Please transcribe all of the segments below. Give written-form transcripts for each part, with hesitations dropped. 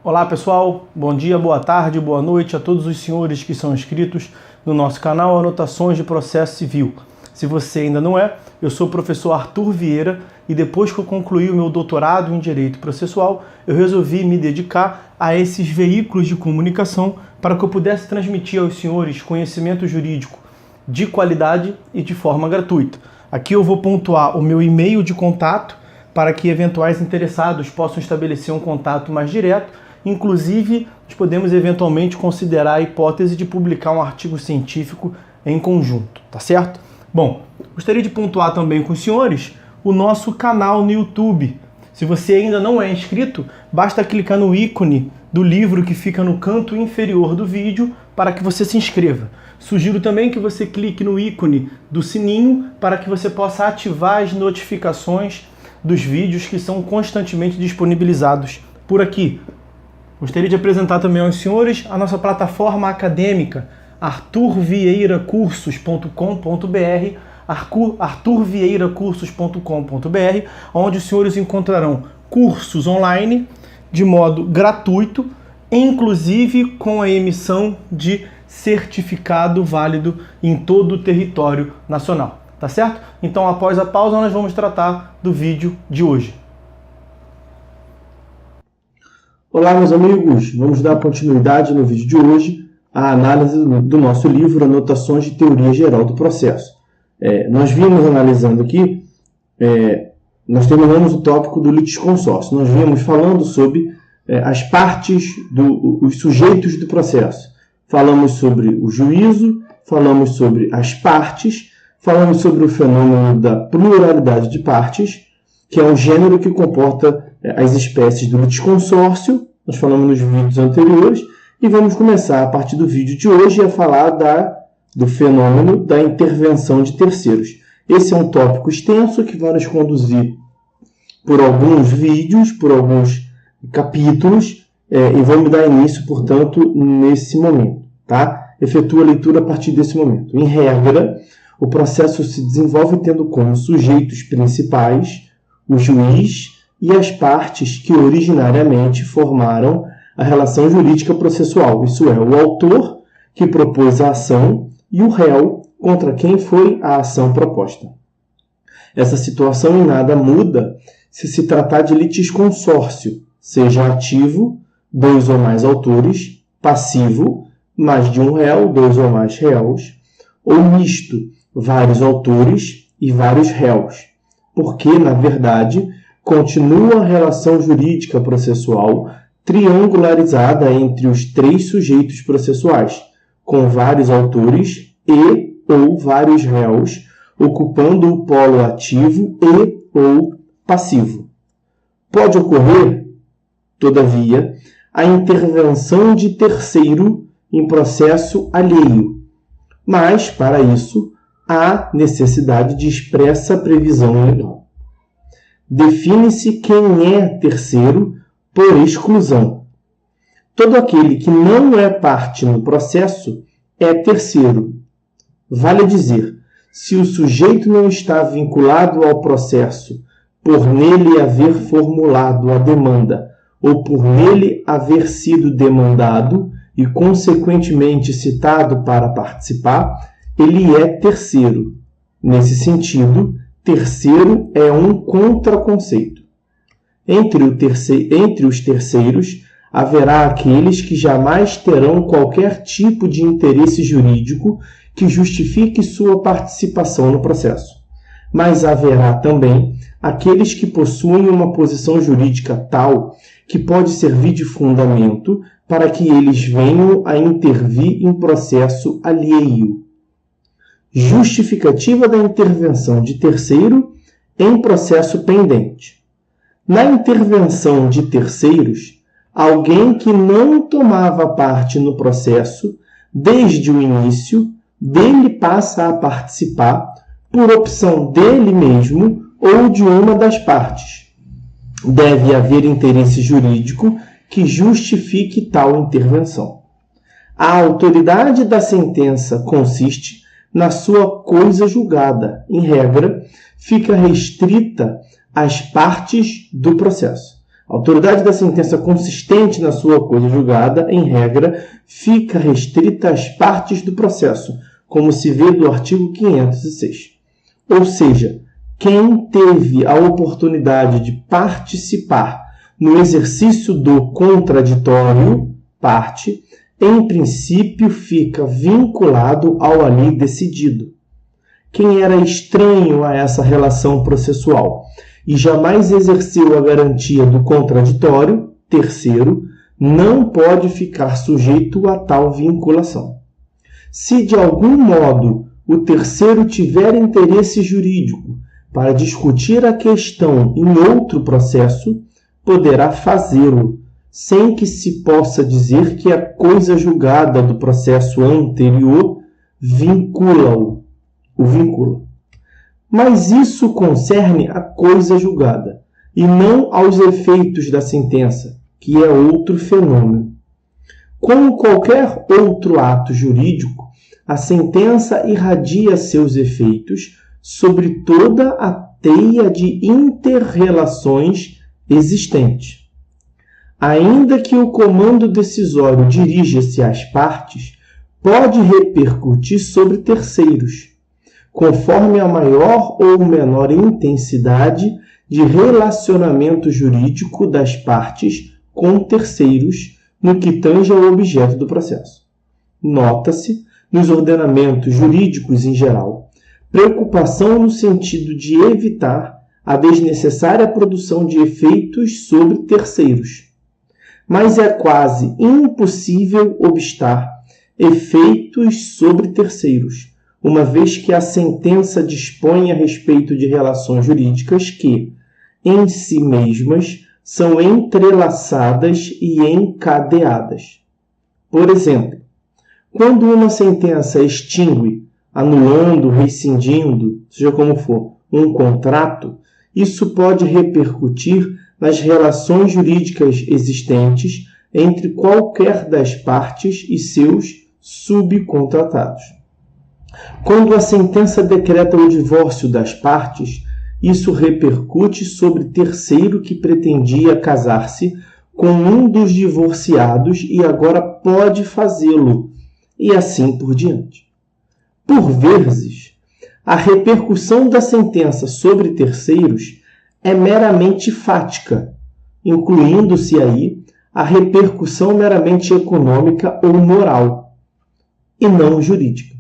Olá pessoal, bom dia, boa tarde, boa noite a todos os senhores que são inscritos no nosso canal Anotações de Processo Civil. Se você ainda não é, eu sou o professor Arthur Vieira e depois que eu concluí o meu doutorado em Direito Processual, eu resolvi me dedicar a esses veículos de comunicação para que eu pudesse transmitir aos senhores conhecimento jurídico de qualidade e de forma gratuita. Aqui eu vou pontuar o meu e-mail de contato para que eventuais interessados possam estabelecer um contato mais direto. Inclusive, nós podemos eventualmente considerar a hipótese de publicar um artigo científico em conjunto, tá certo? Bom, gostaria de pontuar também com os senhores o nosso canal no YouTube. Se você ainda não é inscrito, basta clicar no ícone do livro que fica no canto inferior do vídeo para que você se inscreva. Sugiro também que você clique no ícone do sininho para que você possa ativar as notificações dos vídeos que são constantemente disponibilizados por aqui. Gostaria de apresentar também aos senhores a nossa plataforma acadêmica, arturvieiracursos.com.br, arturvieiracursos.com.br, onde os senhores encontrarão cursos online de modo gratuito, inclusive com a emissão de certificado válido em todo o território nacional, tá certo? Então, após a pausa, nós vamos tratar do vídeo de hoje. Olá, meus amigos! Vamos dar continuidade no vídeo de hoje à análise do nosso livro Anotações de Teoria Geral do Processo. Nós vimos analisando aqui, nós terminamos o tópico do litisconsórcio. Nós vimos falando sobre as partes, os sujeitos do processo. Falamos sobre o juízo, falamos sobre as partes, falamos sobre o fenômeno da pluralidade de partes, que é um gênero que comporta as espécies do litisconsórcio. Nós falamos nos vídeos anteriores e vamos começar a partir do vídeo de hoje a falar do fenômeno da intervenção de terceiros. Esse é um tópico extenso que vai nos conduzir por alguns vídeos, por alguns capítulos, e vamos dar início, portanto, nesse momento. Tá? Efetua a leitura a partir desse momento. Em regra, o processo se desenvolve tendo como sujeitos principais o juiz e as partes que originariamente formaram a relação jurídica processual, isso é, o autor que propôs a ação e o réu contra quem foi a ação proposta. Essa situação em nada muda se tratar de litisconsórcio, seja ativo, 2 ou mais autores, passivo, mais de um réu, 2 ou mais réus, ou misto, vários autores e vários réus, porque, na verdade, continua a relação jurídica processual triangularizada entre os 3 sujeitos processuais, com vários autores e ou vários réus, ocupando o polo ativo e ou passivo. Pode ocorrer, todavia, a intervenção de terceiro em processo alheio, mas, para isso, há necessidade de expressa previsão legal. Define-se quem é terceiro por exclusão. Todo aquele que não é parte no processo é terceiro. Vale dizer, se o sujeito não está vinculado ao processo por nele haver formulado a demanda ou por nele haver sido demandado e, consequentemente, citado para participar, ele é terceiro. Nesse sentido, terceiro é um contraconceito. Entre os terceiros, haverá aqueles que jamais terão qualquer tipo de interesse jurídico que justifique sua participação no processo. Mas haverá também aqueles que possuem uma posição jurídica tal que pode servir de fundamento para que eles venham a intervir em processo alheio. Justificativa da intervenção de terceiro em processo pendente. Na intervenção de terceiros, alguém que não tomava parte no processo desde o início, dele passa a participar por opção dele mesmo ou de uma das partes. Deve haver interesse jurídico que justifique tal intervenção. A autoridade da sentença consiste na sua coisa julgada. Em regra, fica restrita às partes do processo. A autoridade da sentença consistente na sua coisa julgada, em regra, fica restrita às partes do processo, como se vê do artigo 506. Ou seja, quem teve a oportunidade de participar no exercício do contraditório, parte, em princípio fica vinculado ao ali decidido. Quem era estranho a essa relação processual e jamais exerceu a garantia do contraditório, terceiro, não pode ficar sujeito a tal vinculação. Se de algum modo o terceiro tiver interesse jurídico para discutir a questão em outro processo, poderá fazê-lo, sem que se possa dizer que a coisa julgada do processo anterior vincula-o. Mas isso concerne a coisa julgada, e não aos efeitos da sentença, que é outro fenômeno. Como qualquer outro ato jurídico, a sentença irradia seus efeitos sobre toda a teia de inter-relações existente. Ainda que o comando decisório dirija-se às partes, pode repercutir sobre terceiros, conforme a maior ou menor intensidade de relacionamento jurídico das partes com terceiros no que tange ao objeto do processo. Nota-se, nos ordenamentos jurídicos em geral, preocupação no sentido de evitar a desnecessária produção de efeitos sobre terceiros. Mas é quase impossível obstar efeitos sobre terceiros, uma vez que a sentença dispõe a respeito de relações jurídicas que, em si mesmas, são entrelaçadas e encadeadas. Por exemplo, quando uma sentença extingue, anulando, rescindindo, seja como for, um contrato, isso pode repercutir nas relações jurídicas existentes entre qualquer das partes e seus subcontratados. Quando a sentença decreta o divórcio das partes, isso repercute sobre terceiro que pretendia casar-se com um dos divorciados e agora pode fazê-lo, e assim por diante. Por vezes, a repercussão da sentença sobre terceiros é meramente fática, incluindo-se aí a repercussão meramente econômica ou moral, e não jurídica.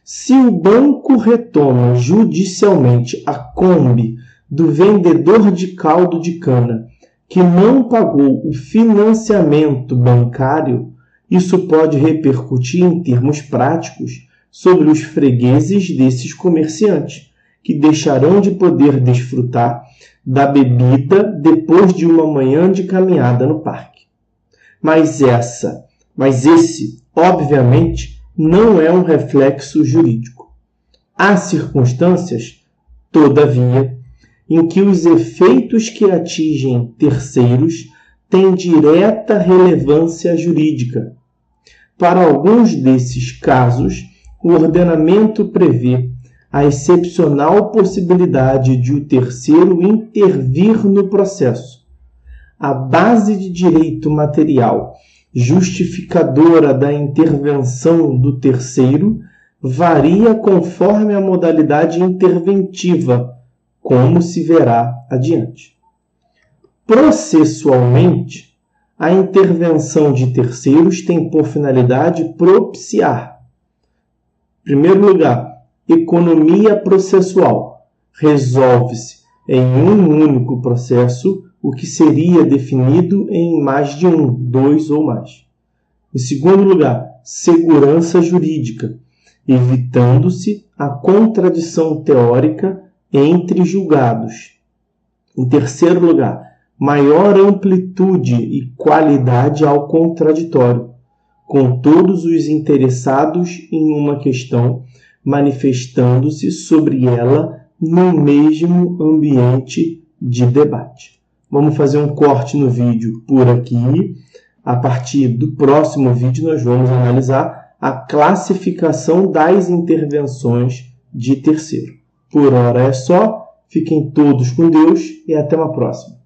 Se o banco retoma judicialmente a combe do vendedor de caldo de cana que não pagou o financiamento bancário, isso pode repercutir em termos práticos sobre os fregueses desses comerciantes, que deixarão de poder desfrutar da bebida depois de uma manhã de caminhada no parque. Mas esse, obviamente, não é um reflexo jurídico. Há circunstâncias, todavia, em que os efeitos que atingem terceiros têm direta relevância jurídica. Para alguns desses casos, o ordenamento prevê a excepcional possibilidade de o terceiro intervir no processo. A base de direito material justificadora da intervenção do terceiro varia conforme a modalidade interventiva, como se verá adiante. Processualmente, a intervenção de terceiros tem por finalidade propiciar, em primeiro lugar, economia processual. Resolve-se em um único processo o que seria definido em mais de um, dois ou mais. Em segundo lugar, segurança jurídica, evitando-se a contradição teórica entre julgados. Em terceiro lugar, maior amplitude e qualidade ao contraditório, com todos os interessados em uma questão manifestando-se sobre ela no mesmo ambiente de debate. Vamos fazer um corte no vídeo por aqui. A partir do próximo vídeo, nós vamos analisar a classificação das intervenções de terceiro. Por hora é só. Fiquem todos com Deus e até uma próxima.